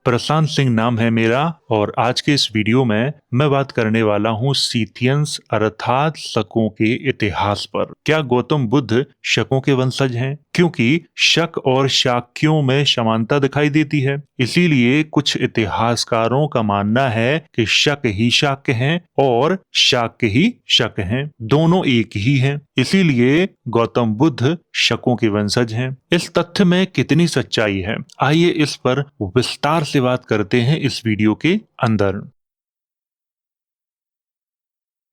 प्रशांत सिंह नाम है मेरा और आज के इस वीडियो में मैं बात करने वाला हूँ सीथियंस अर्थात शकों के इतिहास पर। क्या गौतम बुद्ध शकों के वंशज हैं? क्योंकि शक और शाक्यों में समानता दिखाई देती है, इसीलिए कुछ इतिहासकारों का मानना है कि शक ही शाक्य हैं और शाक्य ही शक हैं, दोनों एक ही हैं। इसीलिए गौतम बुद्ध शकों के वंशज हैं। इस तथ्य में कितनी सच्चाई है, आइए इस पर विस्तार से बात करते हैं इस वीडियो के अंदर।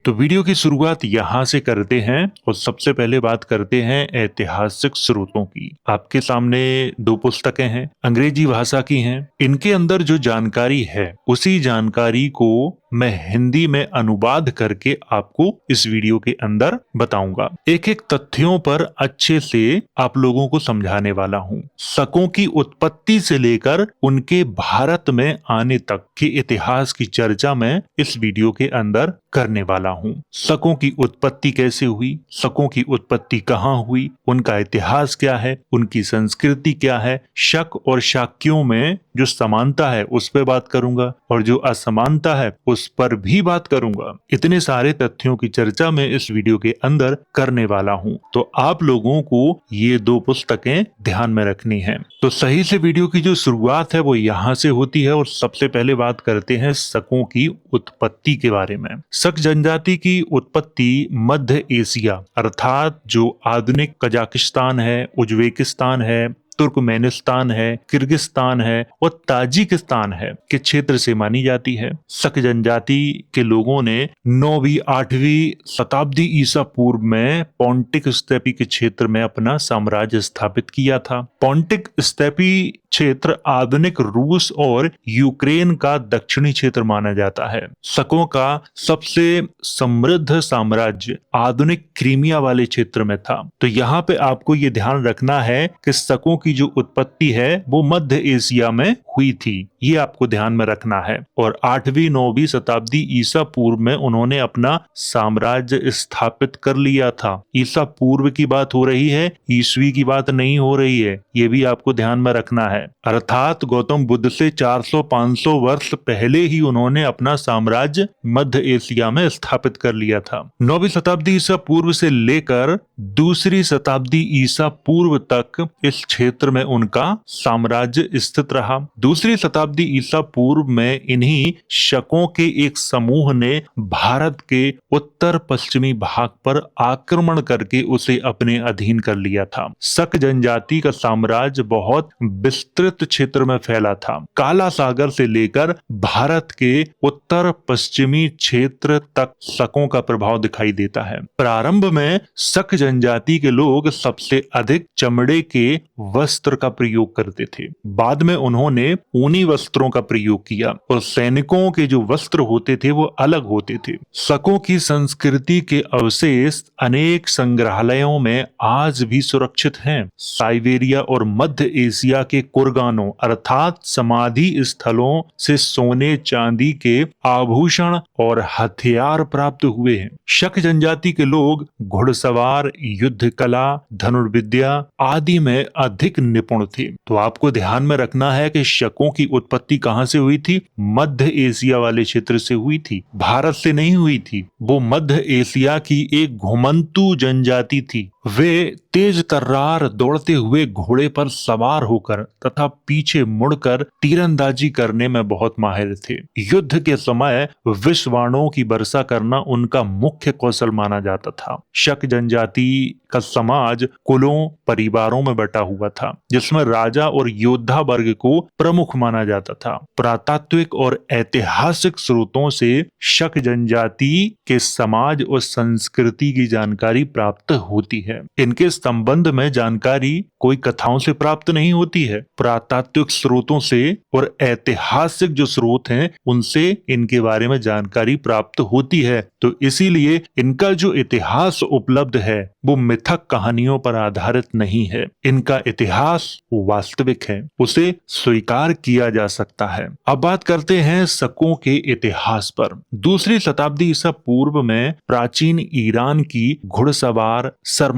तो वीडियो की शुरुआत यहाँ से करते हैं और सबसे पहले बात करते हैं ऐतिहासिक स्रोतों की। आपके सामने दो पुस्तकें हैं, अंग्रेजी भाषा की हैं। इनके अंदर जो जानकारी है उसी जानकारी को मैं हिंदी में अनुवाद करके आपको इस वीडियो के अंदर बताऊंगा। एक एक तथ्यों पर अच्छे से आप लोगों को समझाने वाला हूँ। शकों की उत्पत्ति से लेकर उनके भारत में आने तक के इतिहास की चर्चा मैं इस वीडियो के अंदर करने वाला हूँ। शकों की उत्पत्ति कैसे हुई, शकों की उत्पत्ति कहाँ हुई, उनका इतिहास क्या है, उनकी संस्कृति क्या है, शक और शाक्यों में जो समानता है उस पर बात करूंगा और जो असमानता है उस पर भी बात करूंगा। इतने सारे तथ्यों की चर्चा मैं इस वीडियो के अंदर करने वाला हूं, तो आप लोगों को ये दो पुस्तकें ध्यान में रखनी हैं। तो सही से वीडियो की जो शुरुआत है वो यहाँ से होती है और सबसे पहले बात करते हैं शकों की उत्पत्ति के बारे में। शक जनजाति की उत्पत्ति मध्य एशिया अर्थात जो आधुनिक कजाकिस्तान है, उज्बेकिस्तान है, तुर्कमेनिस्तान है, किर्गिस्तान है और ताजिकिस्तान है के क्षेत्र से मानी जाती है। शक जनजाति के लोगों ने 9वीं 8वीं शताब्दी ईसा पूर्व में पोंटिक स्टेपी के क्षेत्र में अपना साम्राज्य स्थापित किया था। पोंटिक स्टेपी क्षेत्र आधुनिक रूस और यूक्रेन का दक्षिणी क्षेत्र माना जाता है। शकों का सबसे समृद्ध साम्राज्य आधुनिक क्रीमिया वाले क्षेत्र में था। तो यहाँ पे आपको ये ध्यान रखना है कि शकों की जो उत्पत्ति है वो मध्य एशिया में हुई थी, ये आपको ध्यान में रखना है। और 8वीं 9वीं शताब्दी ईसा पूर्व में उन्होंने अपना साम्राज्य स्थापित कर लिया था। ईसा पूर्व की बात हो रही है, ईसवी की बात नहीं हो रही है, ये भी आपको ध्यान में रखना है। अर्थात गौतम बुद्ध से 400-500 वर्ष पहले ही उन्होंने अपना साम्राज्य मध्य एशिया में स्थापित कर लिया था। 9वीं शताब्दी ईसा पूर्व से लेकर 2री शताब्दी ईसा पूर्व तक इस क्षेत्र में उनका साम्राज्य स्थित रहा। 2री शताब्दी ईसा पूर्व में इन्हीं शकों के एक समूह ने भारत के उत्तर पश्चिमी भाग पर आक्रमण करके उसे अपने अधीन कर लिया था। शक जनजाति का साम्राज्य बहुत विस्तृत क्षेत्र में फैला था। काला सागर से लेकर भारत के उत्तर पश्चिमी क्षेत्र तक शकों का प्रभाव दिखाई देता है। प्रारंभ में शक जनजाति के लोग सबसे अधिक चमड़े के वस्त्र का प्रयोग करते थे। बाद में उन्होंने ऊनी वस्त्रों का प्रयोग किया और सैनिकों के जो वस्त्र होते थे वो अलग होते थे। शकों की संस्कृति के अवशेष अनेक संग्रहालयों में आज भी सुरक्षित हैं। साइबेरिया और मध्य एशिया के कुर्गानों अर्थात समाधि स्थलों से सोने चांदी के आभूषण और हथियार प्राप्त हुए हैं। शक जनजाति के लोग घुड़सवार, युद्ध कला, धनुर्विद्या आदि में अधिक निपुण थे। तो आपको ध्यान में रखना है कि शकों की उत्पत्ति कहां से हुई थी? मध्य एशिया वाले क्षेत्र से हुई थी, भारत से नहीं हुई थी। वो मध्य एशिया की एक घुमंतू जनजाति थी। वे तेज तर्रार दौड़ते हुए घोड़े पर सवार होकर तथा पीछे मुड़कर तीरंदाजी करने में बहुत माहिर थे। युद्ध के समय विषबाणों की वर्षा करना उनका मुख्य कौशल माना जाता था। शक जनजाति का समाज कुलों, परिवारों में बटा हुआ था, जिसमें राजा और योद्धा वर्ग को प्रमुख माना जाता था। पुरातात्विक और ऐतिहासिक स्रोतों से शक जनजाति के समाज और संस्कृति की जानकारी प्राप्त होती है। इनके संबंध में जानकारी कोई कथाओं से प्राप्त नहीं होती है, पुरातात्विक स्रोतों से और ऐतिहासिक जो स्रोत हैं उनसे इनके बारे में जानकारी प्राप्त होती है। तो इसीलिए इनका जो इतिहास उपलब्ध है वो मिथक कहानियों पर आधारित नहीं है। इनका इतिहास वास्तविक है, उसे स्वीकार किया जा सकता है। अब बात करते हैं शकों के इतिहास पर। 2री शताब्दी ईसा पूर्व में प्राचीन ईरान की घुड़सवार,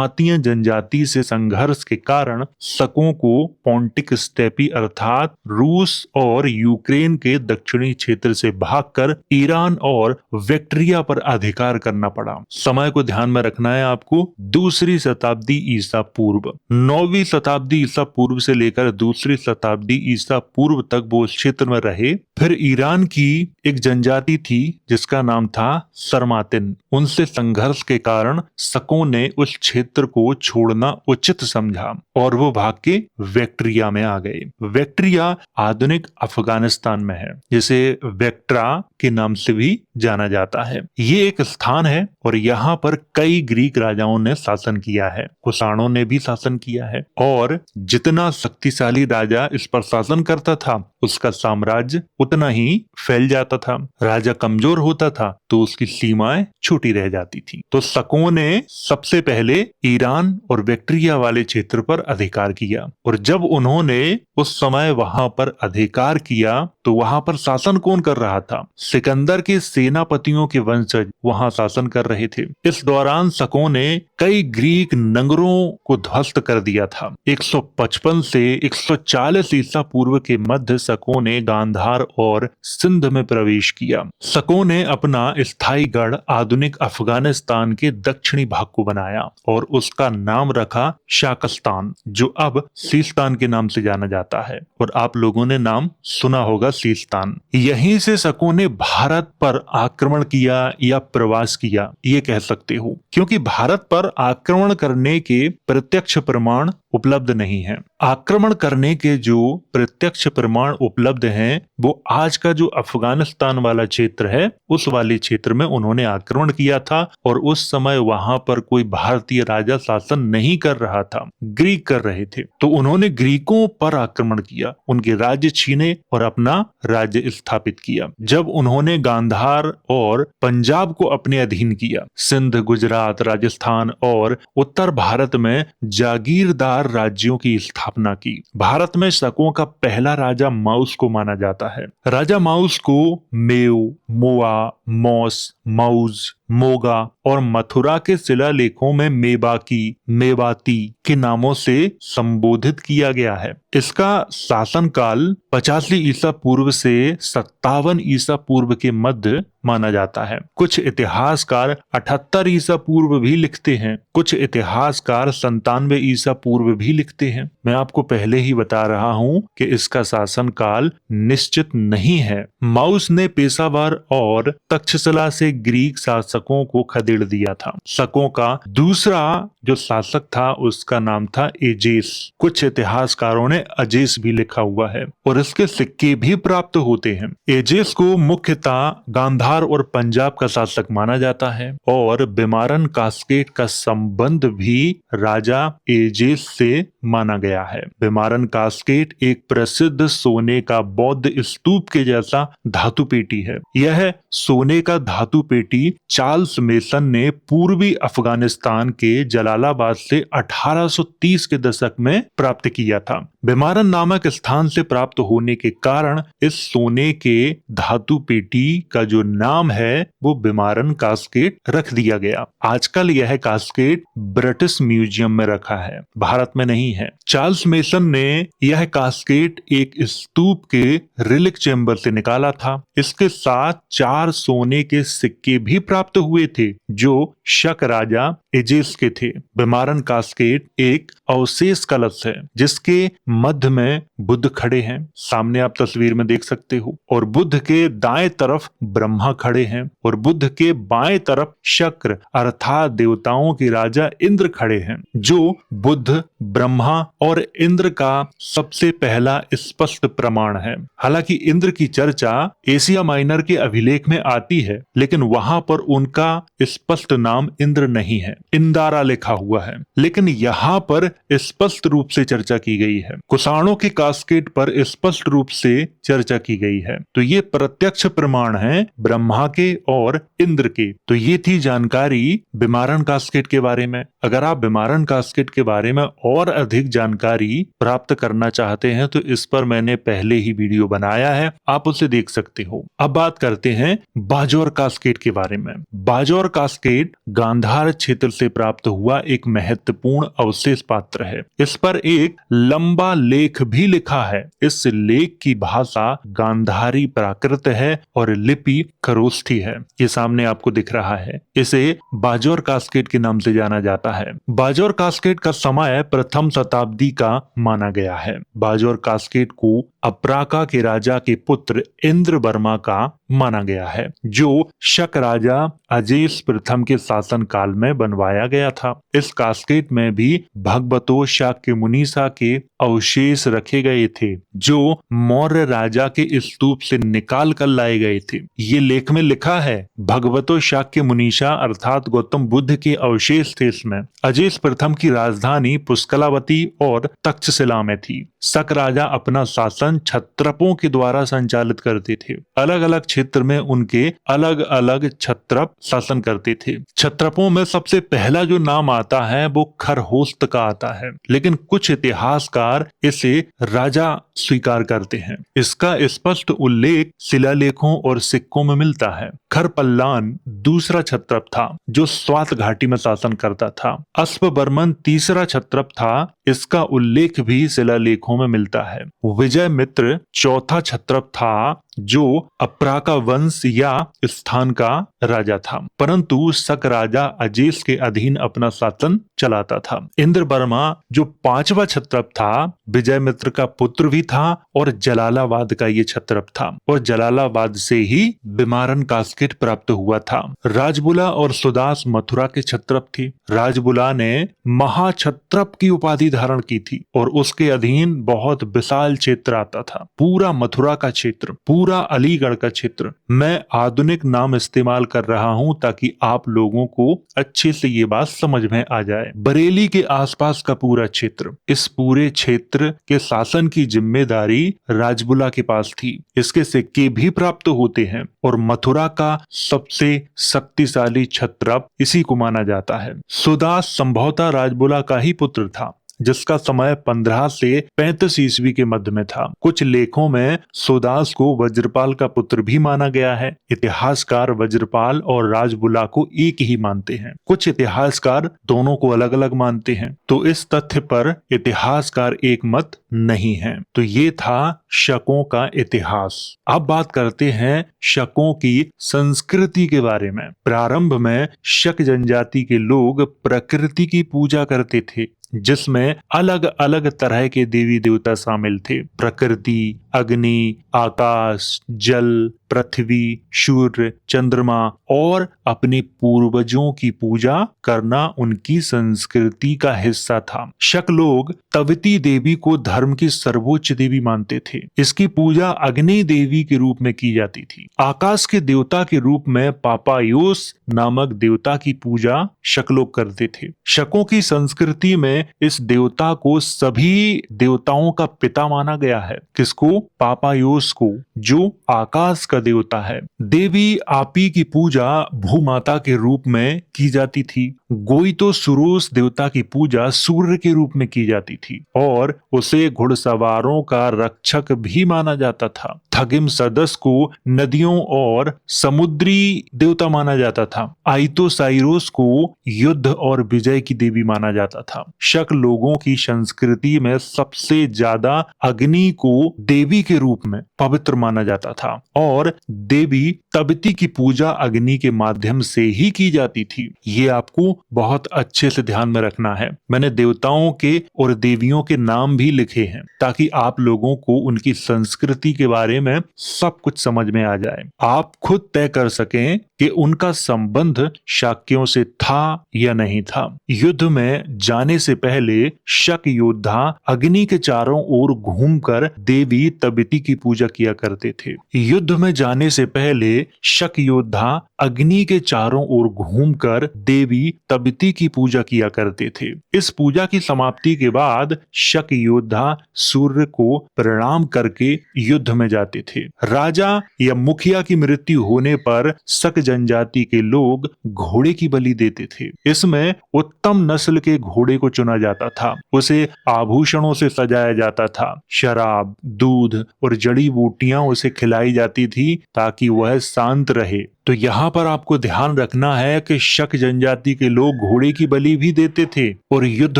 सरमातिया जनजाति से संघर्ष के कारण शकों को पोंटिक स्टेपी अर्थात रूस और यूक्रेन के दक्षिणी क्षेत्र से भागकर ईरान और बैक्ट्रिया पर अधिकार करना पड़ा। समय को ध्यान में रखना है आपको। दूसरी शताब्दी ईसा पूर्व, 9वीं शताब्दी ईसा पूर्व से लेकर दूसरी शताब्दी ईसा पूर्व तक वो उस क्षेत्र में रहे। फिर ईरान की एक जनजाति थी जिसका नाम था सरमातिन। उनसे संघर्ष के कारण शकों ने उस क्षेत्र को छोड़ना उचित समझा और वो भाग के बैक्ट्रिया में आ गए। बैक्ट्रिया आधुनिक अफगानिस्तान में है, जिसे बैक्ट्रा के नाम से भी जाना जाता है। ये एक स्थान है और यहाँ पर कई ग्रीक राजाओं ने शासन किया है, कुषाणों ने भी शासन किया है, और जितना शक्तिशाली राजा इस पर शासन करता था उसका साम्राज्य उतना ही फैल जाता था। राजा कमजोर होता था तो उसकी सीमाएं छोटी रह जाती थी। तो शकों ने सबसे पहले ईरान और बैक्ट्रिया वाले क्षेत्र पर अधिकार किया, और जब उन्होंने उस समय वहां पर अधिकार किया तो वहां पर शासन कौन कर रहा था? सिकंदर के सेनापतियों के वंशज वहां शासन कर रहे थे। इस दौरान शकों ने कई ग्रीक नगरों को ध्वस्त कर दिया था। 155 से 140 ईसा पूर्व के मध्य शकों ने गांधार और सिंध में प्रवेश किया। शकों ने अपना स्थायी गढ़ आधुनिक अफगानिस्तान के दक्षिणी भाग को बनाया और उसका नाम रखा शाकस्तान, जो अब सीस्तान के नाम से जाना जाता है, और आप लोगों ने नाम सुना होगा सीस्तान। यहीं से शकों ने भारत पर आक्रमण किया या प्रवास किया, ये कह सकते हो, क्योंकि भारत पर आक्रमण करने के प्रत्यक्ष प्रमाण उपलब्ध नहीं है। आक्रमण करने के जो प्रत्यक्ष प्रमाण उपलब्ध हैं वो आज का जो अफगानिस्तान वाला क्षेत्र है उस वाले क्षेत्र में उन्होंने आक्रमण किया था, और उस समय वहां पर कोई भारतीय राजा शासन नहीं कर रहा था, ग्रीक कर रहे थे। तो उन्होंने ग्रीकों पर आक्रमण किया, उनके राज्य छीने और अपना राज्य स्थापित किया। जब उन्होंने गांधार और पंजाब को अपने अधीन किया, सिंध, गुजरात, राजस्थान और उत्तर भारत में जागीरदार राज्यों की स्थापना की। भारत में शकों का पहला राजा माउस को माना जाता है। राजा माउस को मेव, मोआ, मौस, मौज, मोगा और मथुरा के शिलालेखों में मेबाकी, मेवाती के नामों से संबोधित किया गया है। इसका शासनकाल 85 ईसा पूर्व से 57 ईसा पूर्व के मध्य माना जाता है। कुछ इतिहासकार 78 ईसा पूर्व भी लिखते हैं, कुछ इतिहासकार 97 ईसा पूर्व भी लिखते हैं। मैं आपको पहले ही बता रहा हूं कि इसका शासनकाल निश्चित नहीं है। माउस ने पेशावर और तक्षशिला से ग्रीक शासकों को खदेड़ दिया था। शकों का दूसरा जो शासक था उसका नाम था एजेस। कुछ इतिहासकारों ने अजेस भी लिखा हुआ है और इसके सिक्के भी प्राप्त होते हैं। एजेस को मुख्यतः गांधार और पंजाब का शासक माना जाता है, और बिमारन कास्केट का संबंध भी राजा एजेस से माना गया है। बिमारन कास्केट एक प्रसिद्ध सोने का बौद्ध स्तूप के जैसा धातु पेटी है। यह सोने का धातु पेटी चार्ल्स मेसन ने पूर्वी अफगानिस्तान के जलालाबाद से 1830 के दशक में प्राप्त किया था। बिमारन नामक स्थान से प्राप्त होने के कारण इस सोने के धातु पेटी का जो नाम है वो बिमारन कास्केट रख दिया गया। आजकल यह कास्केट ब्रिटिश म्यूजियम में रखा है, भारत में नहीं है। चार्ल्स मेसन ने यह कास्केट एक स्तूप के रिलिक चेंबर से निकाला था। इसके साथ 4 सोने के सिक्के भी प्राप्त हुए थे जो शक राजा एजेस के थे। बिमारन कास्केट एक अवशेष कलश है जिसके मध्य में बुद्ध खड़े हैं, सामने आप तस्वीर में देख सकते हो, और बुद्ध के दाएं तरफ ब्रह्मा खड़े हैं और बुद्ध के बाएं तरफ शक्र अर्थात देवताओं के राजा इंद्र खड़े हैं, जो बुद्ध, ब्रह्मा और इंद्र का सबसे पहला स्पष्ट प्रमाण है। हालांकि इंद्र की चर्चा एशिया माइनर के अभिलेख में आती है, लेकिन वहां पर उनका स्पष्ट नाम इंद्र नहीं है, इंदारा लिखा हुआ है, लेकिन यहाँ पर स्पष्ट रूप से चर्चा की गई है। कुषाणों के कास्केट पर स्पष्ट रूप से चर्चा की गई है। तो ये प्रत्यक्ष प्रमाण है ब्रह्मा के और इंद्र के। तो ये थी जानकारी विमारण कास्केट के बारे में। अगर आप विमारण कास्केट के बारे में और अधिक जानकारी प्राप्त करना चाहते हैं तो इस पर मैंने पहले ही वीडियो बनाया है, आप उसे देख सकते हो। अब बात करते हैं बाजौर कास्केट के बारे में। बाजौर कास्केट गांधार क्षेत्र से प्राप्त हुआ एक महत्वपूर्ण अवशेष पात्र है। इस पर एक लंबा लेख भी लिखा है। इस लेख की भाषा गांधारी प्राकृत है और लिपि खरोष्ठी है। ये सामने आपको दिख रहा है। इसे बाजौर कास्केट के नाम से जाना जाता है। बाजौर कास्केट का समय प्रथम शताब्दी का माना गया है। बाजौर कास्केट को अप्राका के राजा के पुत्र इंद्र वर्मा का माना गया है, जो शक राजा अजेस प्रथम के शासन काल में बनवाया गया था। इस कास्केट में भी भगवतो शाक्य मुनीसा के अवशेष रखे गए थे, जो मौर्य राजा के स्तूप से निकाल कर लाए गए थे। ये लेख में लिखा है भगवतो शाक्य मुनीसा अर्थात गौतम बुद्ध के अवशेष थे इसमें। अजेस प्रथम की राजधानी पुष्कलावती और तक्षशिला में थी। शक राजा अपना शासन क्षत्रपों के द्वारा संचालित करते थे। अलग अलग क्षेत्र में उनके अलग अलग क्षत्रप शासन करते थे। क्षत्रपों में सबसे पहला जो नाम आता है वो खरहोस्त का आता है, लेकिन कुछ इतिहासकार इसे राजा स्वीकार करते हैं। इसका स्पष्ट उल्लेख शिलालेखों और सिक्कों में मिलता है। खरपल्लान दूसरा क्षत्रप था जो स्वात घाटी में शासन करता था। अश्ववर्मन तीसरा क्षत्रप था, इसका उल्लेख भी शिलालेखों में मिलता है। विजय मित्र चौथा क्षत्रप था जो अप्राका वंश या स्थान का राजा था, परंतु शक राजा अजेस के अधीन अपना शासन चलाता था। इंद्र वर्मा जो पांचवा क्षत्रप था, विजय मित्र का पुत्र भी था और जलालाबाद का ये क्षत्रप था और जलालाबाद से ही विमारण कास्केट प्राप्त हुआ था। राजबुला और सुदास मथुरा के क्षत्रप थे। राजबुला ने महाक्षत्रप की उपाधि धारण की थी और उसके अधीन बहुत विशाल क्षेत्र आता था। पूरा मथुरा का क्षेत्र, पूरा अलीगढ़ का क्षेत्र। मैं आधुनिक नाम इस्तेमाल कर रहा हूं ताकि आप लोगों को अच्छे से ये बात समझ में आ जाए। बरेली के आसपास का पूरा क्षेत्र, इस पूरे क्षेत्र के शासन की जिम्मेदारी राजबुला के पास थी। इसके सिक्के भी प्राप्त होते हैं और मथुरा का सबसे शक्तिशाली क्षत्रप इसी को माना जाता है। सुदास संभवतः राजबुला का ही पुत्र था, जिसका समय 15 से 35 ईस्वी के मध्य में था। कुछ लेखों में सुदास को वज्रपाल का पुत्र भी माना गया है। इतिहासकार वज्रपाल और राजबुला को एक ही मानते हैं, कुछ इतिहासकार दोनों को अलग अलग मानते हैं। तो इस तथ्य पर इतिहासकार एक मत नहीं है। तो ये था शकों का इतिहास। अब बात करते हैं शकों की संस्कृति के बारे में। प्रारंभ में शक जनजाति के लोग प्रकृति की पूजा करते थे, जिसमें अलग अलग तरह के देवी देवता शामिल थे। प्रकृति, अग्नि, आकाश, जल, पृथ्वी, सूर्य, चंद्रमा और अपने पूर्वजों की पूजा करना उनकी संस्कृति का हिस्सा था। शक लोग तविती देवी को धर्म की सर्वोच्च देवी मानते थे। इसकी पूजा अग्नि देवी के रूप में की जाती थी। आकाश के देवता के रूप में पापायोस नामक देवता की पूजा शक लोग करते थे। शकों की संस्कृति में इस देवता को सभी देवताओं का पिता माना गया है। किसको? पापायोस को, जो आकाश का देवता है। देवी आपी की पूजा भूमाता के रूप में की जाती थी। गोइतोसुरोस देवता की पूजा सूर्य के रूप में की जाती थी और उसे घुड़सवारों का रक्षक भी माना जाता था। थगिम सदस को नदियों और समुद्री देवता माना जाता था। आइतोसाइरोस को युद्ध और विजय की देवी माना जाता था। शक लोगों की संस्कृति में सबसे ज्यादा अग्नि को देवी के रूप में पवित्र माना जाता था और देवी तविती की पूजा अग्नि के माध्यम से ही की जाती थी। ये आपको बहुत अच्छे से ध्यान में रखना है। मैंने देवताओं के और देवियों के नाम भी लिखे हैं ताकि आप लोगों को उनकी संस्कृति के बारे में सब कुछ समझ में आ जाए। आप खुद तय कर सकें कि उनका संबंध शाक्यों से था या नहीं था। युद्ध में जाने से पहले शक योद्धा अग्नि के चारों ओर घूमकर देवी तविती की पूजा किया करते थे। युद्ध में जाने से पहले शक योद्धा अग्नि के चारों ओर घूमकर देवी तबती की पूजा किया करते थे। इस पूजा की समाप्ति के बाद शक योद्धा सूर्य को प्रणाम करके युद्ध में जाते थे। राजा या मुखिया की मृत्यु होने पर शक जनजाति के लोग घोड़े की बलि देते थे। इसमें उत्तम नस्ल के घोड़े को चुना जाता था, उसे आभूषणों से सजाया जाता था, शराब, दूध और जड़ी बूटियां उसे खिलाई जाती थी ताकि वह शांत रहे। तो यहाँ पर आपको ध्यान रखना है कि शक जनजाति के लोग घोड़े की बलि भी देते थे और युद्ध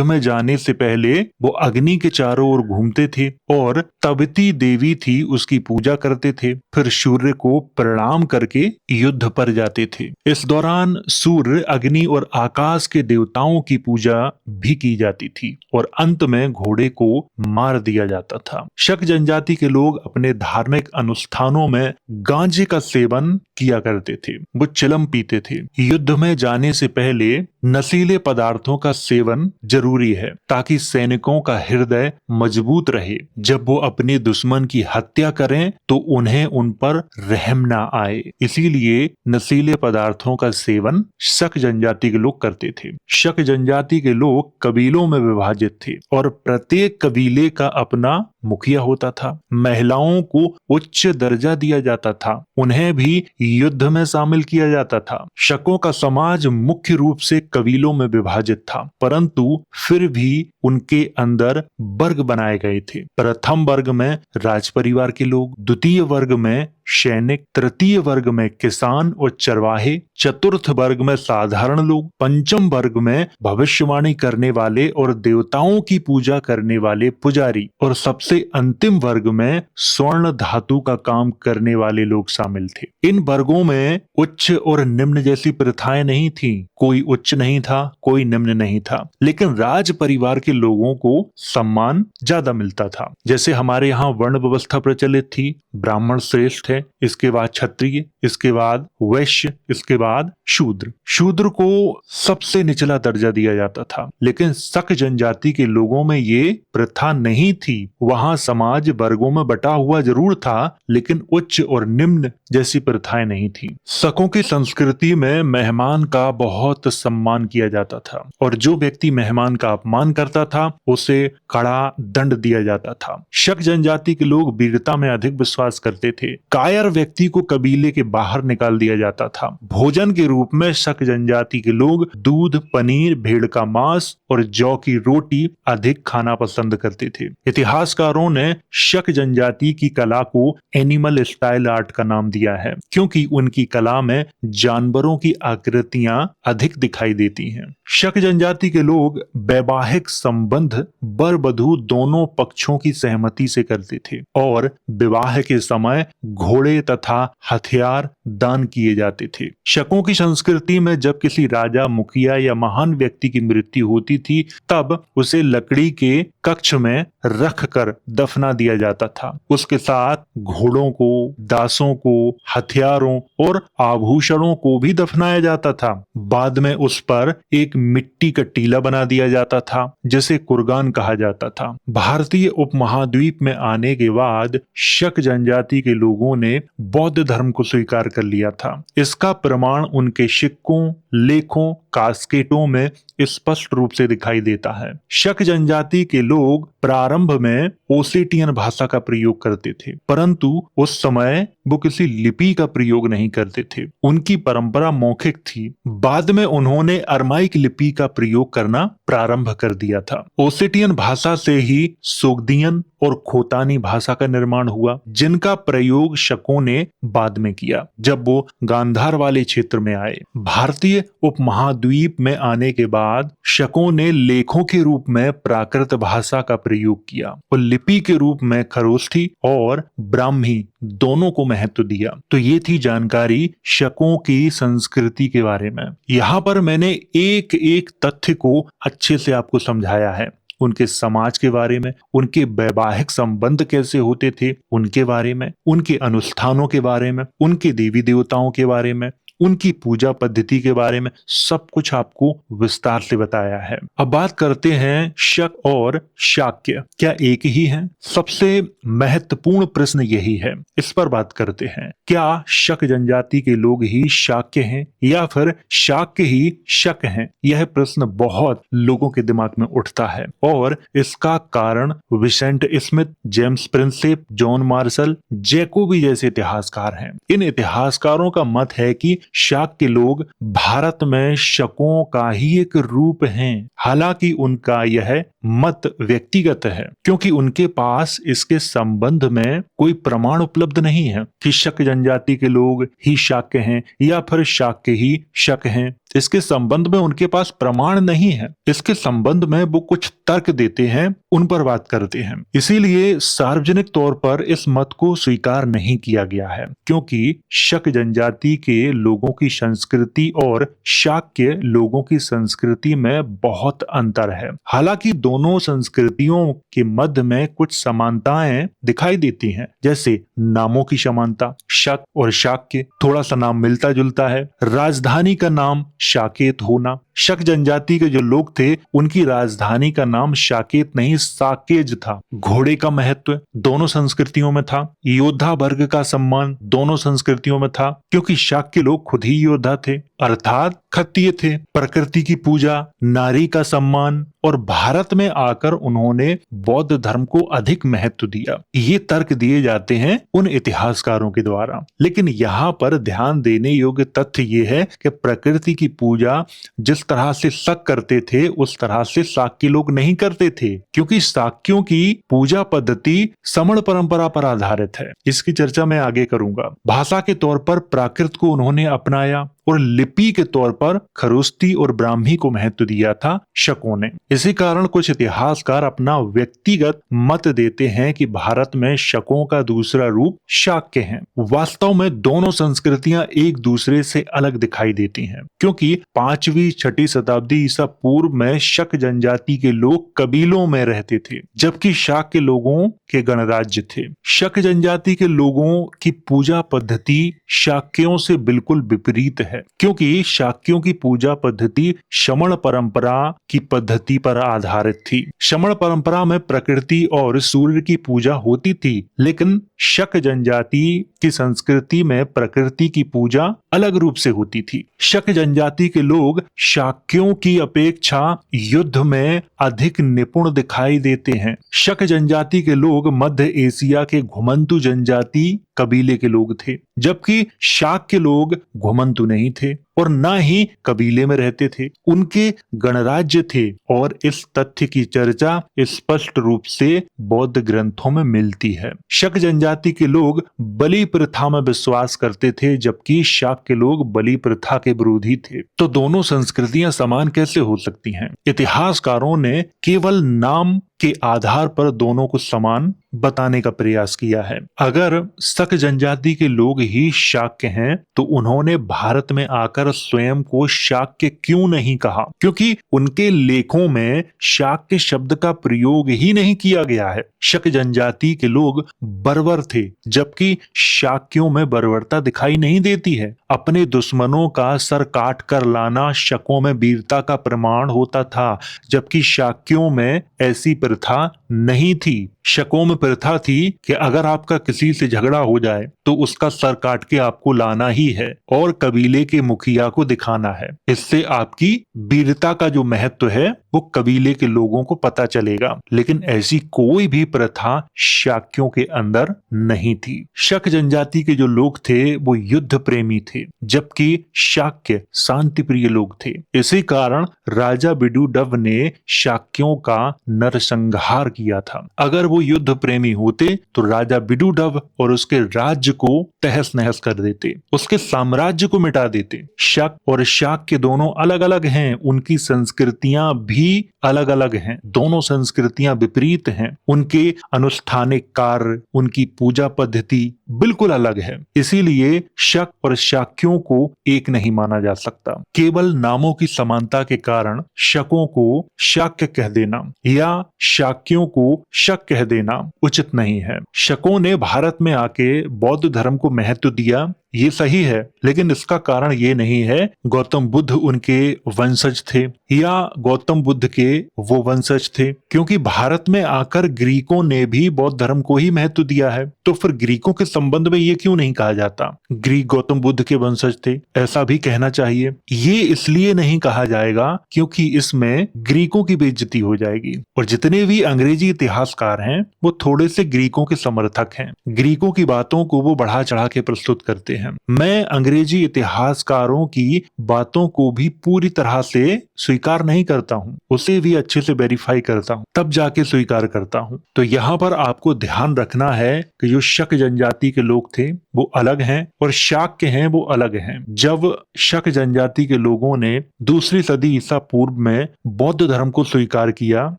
में जाने से पहले वो अग्नि के चारों ओर घूमते थे और तबती देवी थी उसकी पूजा करते थे, फिर सूर्य को प्रणाम करके युद्ध पर जाते थे। इस दौरान सूर्य, अग्नि और आकाश के देवताओं की पूजा भी की जाती थी और अंत में घोड़े को मार दिया जाता था। शक जनजाति के लोग अपने धार्मिक अनुष्ठानों में गांजे का सेवन किया करते थे, वो चिलम पीते थे। युद्ध में जाने से पहले नशीले पदार्थों का सेवन जरूरी है ताकि सैनिकों का हृदय मजबूत रहे। जब वो अपने दुश्मन की हत्या करें तो उन्हें उन पर रहम ना आए, इसीलिए नशीले पदार्थों का सेवन शक जनजाति के लोग करते थे। शक जनजाति के लोग कबीलों में विभाजित थे और प्रत्येक कबीले का अपना मुखिया होता था। महिलाओं को उच्च दर्जा दिया जाता था, उन्हें भी युद्ध में शामिल किया जाता था। शकों का समाज मुख्य रूप से कबीलों में विभाजित था, परंतु फिर भी उनके अंदर वर्ग बनाए गए थे। प्रथम वर्ग में राज परिवार के लोग, द्वितीय वर्ग में सैनिक, तृतीय वर्ग में किसान और चरवाहे, चतुर्थ वर्ग में साधारण लोग, पंचम वर्ग में भविष्यवाणी करने वाले और देवताओं की पूजा करने वाले पुजारी और सबसे अंतिम वर्ग में स्वर्ण धातु का काम करने वाले लोग शामिल थे। इन वर्गों में उच्च और निम्न जैसी प्रथाएं नहीं थी, कोई उच्च नहीं था, कोई निम्न नहीं था, लेकिन राज परिवार के लोगों को सम्मान ज्यादा मिलता था। जैसे हमारे यहाँ वर्ण व्यवस्था प्रचलित थी, ब्राह्मण श्रेष्ठ है, इसके बाद क्षत्रिय, इसके बाद वैश्य, इसके बाद शूद्र। शूद्र को सबसे निचला दर्जा दिया जाता था, लेकिन शक जनजाति के लोगों में ये प्रथा नहीं थी। वहां समाज वर्गों में बटा हुआ जरूर था, लेकिन उच्च और निम्न जैसी प्रथाएं नहीं थी। शकों की संस्कृति में मेहमान का बहुत सम्मान किया जाता था और जो व्यक्ति मेहमान का अपमान करता था उसे कड़ा दंड दिया जाता था। शक जनजाति के लोग वीरता में अधिक विश्वास करते थे। कायर व्यक्ति को कबीले के बाहर निकाल दिया जाता था। भोजन के रूप में शक जनजाति के लोग दूध, पनीर, भेड़ का मांस और जौ की रोटी अधिक खाना पसंद करते थे। इतिहासकारों ने शक जनजाति की कला को एनिमल स्टाइल आर्ट का नाम दिया है, क्योंकि उनकी कला में जानवरों की आकृतियां अधिक दिखाई देती हैं। शक जनजाति के लोग वैवाहिक संबंध वर वधू दोनों पक्षों की सहमति से करते थे और विवाह के समय घोड़े तथा हथियार दान किए जाते थे। शकों की संस्कृति में जब किसी राजा, मुखिया या महान व्यक्ति की मृत्यु होती थी तब उसे लकड़ी के कक्ष में रखकर दफना दिया जाता था। उसके साथ घोड़ों को, दासों को, हथियारों और आभूषणों को भी दफनाया जाता था। बाद में उस पर एक मिट्टी का टीला बना दिया जाता था जिसे कुर्बान कहा जाता था। भारतीय उपमहाद्वीप में आने के बाद शक जनजाति के लोगों ने बौद्ध धर्म को स्वीकार कर लिया था। इसका प्रमाण उनके सिक्कों, लेखों, कास्केटों में स्पष्ट रूप से दिखाई देता है। शक जनजाति के लोग प्रारंभ में ओसेटियन भाषा का प्रयोग करते थे, परंतु उस समय वो किसी लिपि का प्रयोग नहीं करते थे। उनकी परंपरा मौखिक थी। बाद में उन्होंने अरमाइक लिपि का प्रयोग करना प्रारंभ कर दिया था। ओसेटियन भाषा से ही सोग्दियन और खोतानी भाषा का निर्माण हुआ, जिनका प्रयोग शकों ने बाद में किया जब वो गांधार वाले क्षेत्र में आए। भारतीय उपमहाद्वीप में आने के बाद शकों ने लेखों के रूप में प्राकृत भाषा का प्रयोग किया और लिपि के रूप में खरोष्ठी और ब्राह्मी दोनों को महत्व दिया। तो ये थी जानकारी शकों की संस्कृति के बारे में। यहाँ पर मैंने एक एक तथ्य को अच्छे से आपको समझाया है। उनके समाज के बारे में, उनके वैवाहिक संबंध कैसे होते थे उनके बारे में, उनके अनुष्ठानों के बारे में, उनके देवी देवताओं के बारे में, उनकी पूजा पद्धति के बारे में सब कुछ आपको विस्तार से बताया है। अब बात करते हैं शक और शाक्य क्या एक ही हैं? सबसे महत्वपूर्ण प्रश्न यही है, इस पर बात करते हैं। क्या शक जनजाति के लोग ही शाक्य हैं या फिर शाक्य ही शक हैं? यह प्रश्न बहुत लोगों के दिमाग में उठता है और इसका कारण Vincent Smith, James Prinsep, John Marshall, Jacobi जैसे इतिहासकार हैं। इन इतिहासकारों का मत है कि शाक्य लोग भारत में शकों का ही एक रूप हैं। हालांकि उनका यह मत व्यक्तिगत है क्योंकि उनके पास इसके संबंध में कोई प्रमाण उपलब्ध नहीं है कि शक जनजाति के लोग ही शाक्य हैं या फिर शाक्य ही शक हैं। इसके संबंध में उनके पास प्रमाण नहीं है। इसके संबंध में वो कुछ तर्क देते हैं, उन पर बात करते हैं। इसीलिए सार्वजनिक तौर पर इस मत को स्वीकार नहीं किया गया है क्योंकि शक जनजाति के लोगों की संस्कृति और शाक्य लोगों की संस्कृति में बहुत अंतर है। हालांकि दोनों संस्कृतियों के मध्य में कुछ समानताएं दिखाई देती हैं, जैसे नामों की समानता। शक और शाक्य थोड़ा सा नाम मिलता जुलता है। राजधानी का नाम शाकेत होना। शक जनजाति के जो लोग थे उनकी राजधानी का नाम शाकेत नहीं साकेज था। घोड़े का महत्व दोनों संस्कृतियों में था। योद्धा वर्ग का सम्मान दोनों संस्कृतियों में था क्योंकि शाक्य लोग खुद ही योद्धा थे अर्थात क्षत्रिय थे। प्रकृति की पूजा, नारी का सम्मान और भारत में आकर उन्होंने बौद्ध धर्म को अधिक महत्व दिया। ये तर्क दिए जाते हैं उन इतिहासकारों के द्वारा। लेकिन यहाँ पर ध्यान देने योग्य तथ्य ये है कि प्रकृति की पूजा जिस तरह से शक करते थे उस तरह से शाक्य लोग नहीं करते थे क्योंकि शाक्यों की पूजा पद्धति समण परंपरा पर आधारित है। इसकी चर्चा मैं आगे करूंगा। भाषा के तौर पर प्राकृत को उन्होंने अपनाया और लिपि के तौर पर खरोष्टी और ब्राह्मी को महत्व दिया था शकों ने। इसी कारण कुछ इतिहासकार अपना व्यक्तिगत मत देते हैं कि भारत में शकों का दूसरा रूप शाक्य है। वास्तव में दोनों संस्कृतियां एक दूसरे से अलग दिखाई देती हैं क्योंकि 5वीं 6वीं शताब्दी ईसा पूर्व में शक जनजाति के लोग कबीलों में रहते थे जबकि शाक्य लोगों के गणराज्य थे। शक जनजाति के लोगों की पूजा पद्धति शाक्यों से बिल्कुल विपरीत है क्योंकि शाक्यों की पूजा पद्धति श्रमण परंपरा की पद्धति पर आधारित थी। श्रमण परंपरा में प्रकृति और सूर्य की पूजा होती थी लेकिन शक जनजाति की संस्कृति में प्रकृति की पूजा अलग रूप से होती थी। शक जनजाति के लोग शाक्यों की अपेक्षा युद्ध में अधिक निपुण दिखाई देते हैं। शक जनजाति के लोग मध्य एशिया के घुमंतु जनजाति कबीले के लोग थे जबकि शाक्य लोग घुमंतु नहीं थे और न ही कबीले में रहते थे। उनके गणराज्य थे और इस तथ्य की चर्चा स्पष्ट रूप से बौद्ध ग्रंथों में मिलती है। शक जनजाति के लोग बलि प्रथा में विश्वास करते थे जबकि शाक्य लोग बलि प्रथा के विरोधी थे। तो दोनों संस्कृतियां समान कैसे हो सकती हैं? इतिहासकारों ने केवल नाम के आधार पर दोनों को समान बताने का प्रयास किया है। अगर शक जनजाति के लोग ही शाक्य हैं तो उन्होंने भारत में आकर स्वयं को शाक्य क्यों नहीं कहा? क्योंकि उनके लेखों में शाक्य शब्द का प्रयोग ही नहीं किया गया है। शक जनजाति के लोग बर्बर थे जबकि शाक्यों में बर्बरता दिखाई नहीं देती है। अपने दुश्मनों का सर काट कर लाना शकों में वीरता का प्रमाण होता था जबकि शाक्यों में ऐसी प्रथा नहीं थी। शकों में प्रथा थी कि अगर आपका किसी से झगड़ा हो जाए तो उसका सर काट के आपको लाना ही है और कबीले के मुखिया को दिखाना है। इससे आपकी वीरता का जो महत्व है वो कबीले के लोगों को पता चलेगा। लेकिन ऐसी कोई भी प्रथा शाक्यों के अंदर नहीं थी। शक जनजाति के जो लोग थे वो युद्ध प्रेमी थे जबकि शाक्य शांति प्रिय लोग थे। इसी कारण राजा विदुडव ने शाक्यों का नरसंहार किया था। अगर वो युद्ध प्रेमी होते तो राजा विदुडव और उसके राज्य को तहस नहस कर देते, उसके साम्राज्य को मिटा देते। शक और शाक्य दोनों अलग अलग हैं, उनकी संस्कृतियां भी अलग अलग हैं। दोनों संस्कृतियां विपरीत हैं। उनके अनुष्ठानिक कार्य, उनकी पूजा पद्धति बिल्कुल अलग है। इसीलिए शक और शाक्यों को एक नहीं माना जा सकता। केवल नामों की समानता के कारण शकों को शाक्य कह देना या शाक्यों को शक कह देना उचित नहीं है। शकों ने भारत में आके बौद्ध धर्म को महत्व दिया ये सही है, लेकिन इसका कारण ये नहीं है गौतम बुद्ध उनके वंशज थे या गौतम बुद्ध के वो वंशज थे, क्योंकि भारत में आकर ग्रीकों ने भी बौद्ध धर्म को ही महत्व दिया है। तो फिर ग्रीकों के संबंध में ये क्यों नहीं कहा जाता ग्रीक गौतम बुद्ध के वंशज थे, ऐसा भी कहना चाहिए। ये इसलिए नहीं कहा जाएगा क्योंकि इसमें ग्रीकों की बेइज्जती हो जाएगी। और जितने भी अंग्रेजी इतिहासकार हैं वो थोड़े से ग्रीकों के समर्थक हैं, ग्रीकों की बातों को वो बढ़ा चढ़ा के प्रस्तुत करते हैं। मैं अंग्रेजी इतिहासकारों की बातों को भी पूरी तरह से स्वीकार नहीं करता हूँ, उसे भी अच्छे से वेरीफाई करता हूँ, तब जाके स्वीकार करता हूँ। तो यहाँ पर आपको ध्यान रखना है कि जो शक जनजाति के लोग थे वो अलग हैं और शाक्य हैं वो अलग हैं। जब शक जनजाति के लोगों ने दूसरी सदी ईसा पूर्व में बौद्ध धर्म को स्वीकार किया,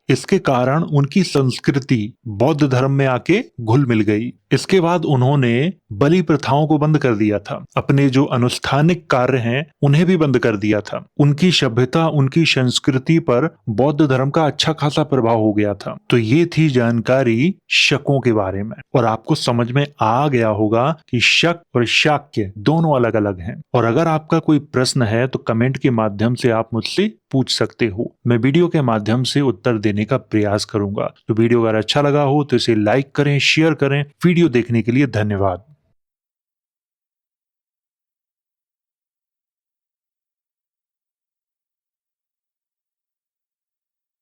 इसके कारण उनकी संस्कृति बौद्ध धर्म में आके घुल मिल गई। इसके बाद उन्होंने बलि प्रथाओं को बंद कर दिया था, अपने जो अनुष्ठानिक कार्य हैं उन्हें भी बंद कर दिया था। उनकी सभ्यता उनकी संस्कृति पर बौद्ध धर्म का अच्छा खासा प्रभाव हो गया था। तो ये थी जानकारी शकों के बारे में, और आपको समझ में आ गया होगा कि शक और शाक्य दोनों अलग अलग हैं। और अगर आपका कोई प्रश्न है तो कमेंट के माध्यम से आप मुझसे पूछ सकते हो, मैं वीडियो के माध्यम से उत्तर देने का प्रयास करूंगा। तो वीडियो अगर अच्छा लगा हो तो इसे लाइक करें, शेयर करें। वीडियो देखने के लिए धन्यवाद।